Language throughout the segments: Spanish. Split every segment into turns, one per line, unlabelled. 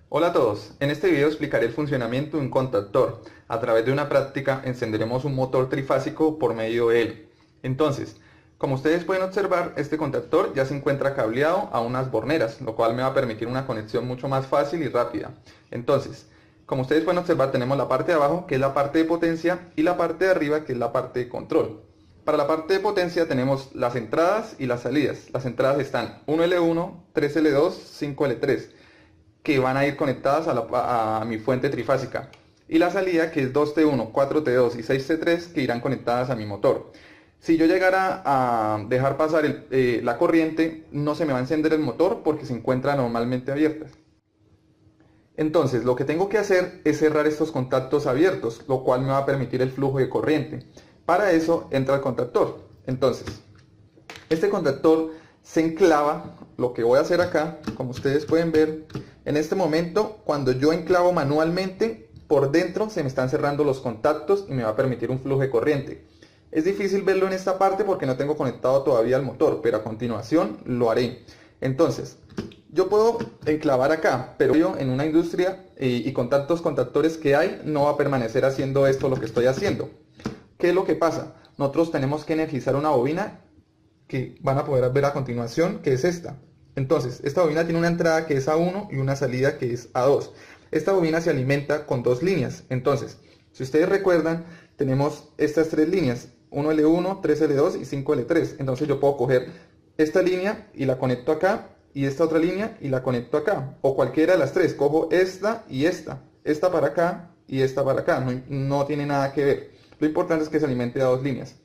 Hola a todos, en este video explicaré el funcionamiento de un contactor. A través de una práctica encenderemos un motor trifásico por medio de él. Entonces, como ustedes pueden observar, este contactor ya se encuentra cableado a unas borneras, lo cual me va a permitir una conexión mucho más fácil y rápida. Entonces, como ustedes pueden observar, tenemos la parte de abajo, que es la parte de potencia, y la parte de arriba, que es la parte de control. Para la parte de potencia tenemos las entradas y las salidas. Las entradas están 1L1, 3L2, 5L3, que van a ir conectadas a mi fuente trifásica. Y la salida, que es 2T1, 4T2 y 6T3, que irán conectadas a mi motor. Si yo llegara a dejar pasar la corriente, no se me va a encender el motor porque se encuentra normalmente abierta. Entonces, lo que tengo que hacer es cerrar estos contactos abiertos, lo cual me va a permitir el flujo de corriente. Para eso entra el contactor. Entonces, este contactor se enclava. Lo que voy a hacer acá, como ustedes pueden ver, en este momento, cuando yo enclavo manualmente, por dentro se me están cerrando los contactos y me va a permitir un flujo de corriente. Es difícil verlo en esta parte porque no tengo conectado todavía el motor, pero a continuación lo haré. Entonces, yo puedo enclavar acá, pero yo en una industria y con tantos contactores que hay, no va a permanecer haciendo esto lo que estoy haciendo. ¿Qué es lo que pasa? Nosotros tenemos que energizar una bobina que van a poder ver a continuación, que es esta. Entonces, esta bobina tiene una entrada que es A1 y una salida que es A2. Esta bobina se alimenta con dos líneas. Entonces, si ustedes recuerdan, tenemos estas tres líneas, 1L1, 3L2 y 5L3. Entonces yo puedo coger esta línea y la conecto acá, y esta otra línea y la conecto acá, o cualquiera de las tres. Cojo esta y esta para acá y esta para acá, no tiene nada que ver. Lo importante es que se alimente a dos líneas.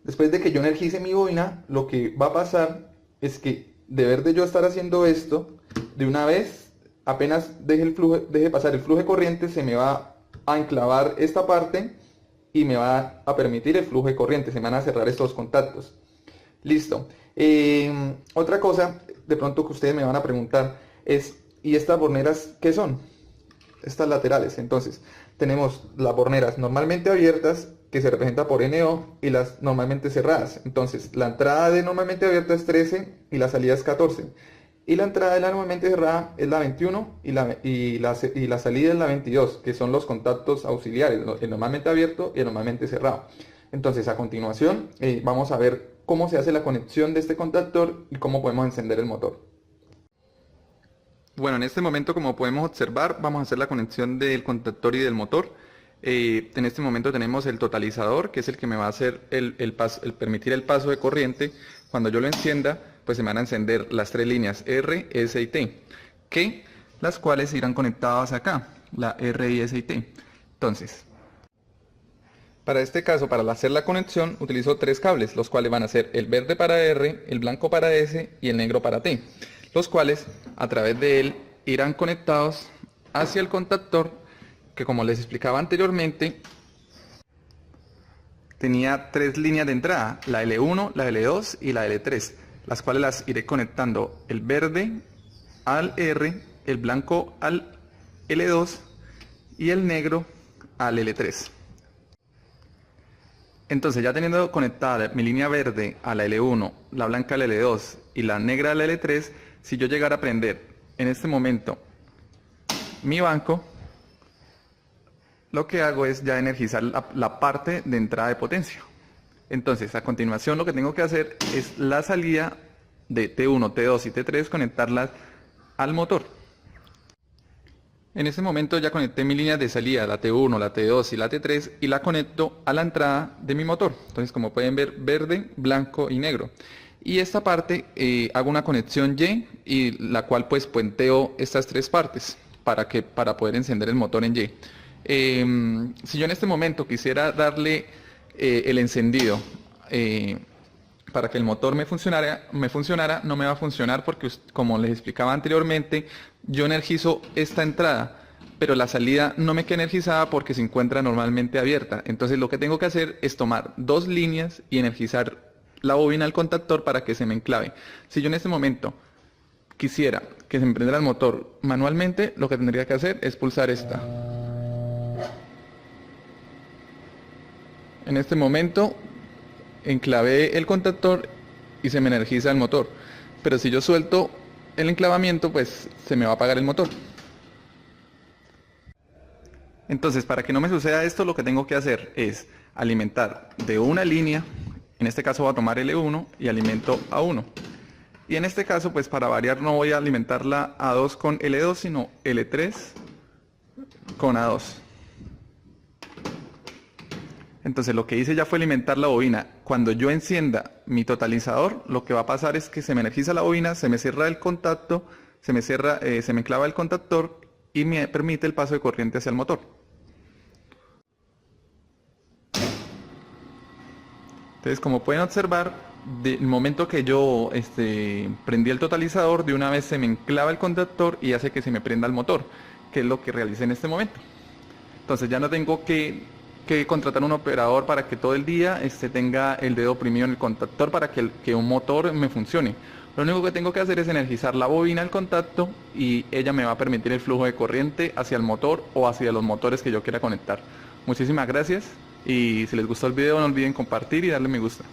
Después de que yo energice mi bobina, lo que va a pasar es que, de ver de yo estar haciendo esto, de una vez, apenas deje pasar el flujo de corriente, se me va a enclavar esta parte y me va a permitir el flujo de corriente, se me van a cerrar estos contactos. Listo. Otra cosa, de pronto que ustedes me van a preguntar es, ¿y estas borneras qué son? Estas laterales. Entonces, tenemos las borneras normalmente abiertas, que se representa por NO, y las normalmente cerradas. Entonces, la entrada de normalmente abierta es 13 y la salida es 14. Y la entrada de la normalmente cerrada es la 21 y la salida es la 22, que son los contactos auxiliares, el normalmente abierto y el normalmente cerrado. Entonces, a continuación, vamos a ver cómo se hace la conexión de este contactor y cómo podemos encender el motor. Bueno, en este momento, como podemos observar, vamos a hacer la conexión del contactor y del motor. En este momento tenemos el totalizador, que es el que me va a hacer el permitir el paso de corriente. Cuando yo lo encienda, pues se me van a encender las tres líneas R, S y T, las cuales irán conectadas acá, la R, I, S y T. Entonces, para este caso, para hacer la conexión, utilizo tres cables, los cuales van a ser el verde para R, el blanco para S y el negro para T, los cuales a través de él irán conectados hacia el contactor, que, como les explicaba anteriormente, tenía tres líneas de entrada, la L1, la L2 y la L3, las cuales las iré conectando el verde al R, el blanco al L2 y el negro al L3. Entonces, ya teniendo conectada mi línea verde a la L1, la blanca a la L2 y la negra a la L3, si yo llegara a prender en este momento mi banco, lo que hago es ya energizar la parte de entrada de potencia. Entonces, a continuación, lo que tengo que hacer es la salida de T1, T2 y T3, conectarlas al motor. En este momento ya conecté mi línea de salida, la T1, la T2 y la T3, y la conecto a la entrada de mi motor. Entonces, como pueden ver, verde, blanco y negro. Y esta parte hago una conexión y la cual pues puenteo estas tres partes para poder encender el motor en Y. Si yo en este momento quisiera darle el encendido para que el motor me funcionara, no me va a funcionar porque, como les explicaba anteriormente, yo energizo esta entrada, pero la salida no me queda energizada porque se encuentra normalmente abierta. Entonces lo que tengo que hacer es tomar dos líneas y energizar la bobina al contactor para que se me enclave. Si yo en este momento quisiera que se me prendiera el motor manualmente, lo que tendría que hacer es pulsar esta. En este momento enclavé el contactor y se me energiza el motor. Pero si yo suelto el enclavamiento, pues se me va a apagar el motor. Entonces, para que no me suceda esto, lo que tengo que hacer es alimentar de una línea, en este caso voy a tomar L1 y alimento A1. Y en este caso, pues para variar no voy a alimentar la A2 con L2, sino L3 con A2. Entonces lo que hice ya fue alimentar la bobina. Cuando yo encienda mi totalizador, lo que va a pasar es que se me energiza la bobina, se me cierra el contacto, se me enclava el contactor y me permite el paso de corriente hacia el motor. Entonces, como pueden observar, del momento que yo prendí el totalizador, de una vez se me enclava el contactor y hace que se me prenda el motor, que es lo que realicé en este momento. Entonces ya no tengo que contratar un operador para que todo el día tenga el dedo oprimido en el contactor para que un motor me funcione. Lo único que tengo que hacer es energizar la bobina del contacto y ella me va a permitir el flujo de corriente hacia el motor o hacia los motores que yo quiera conectar. Muchísimas gracias y si les gustó el video no olviden compartir y darle me gusta.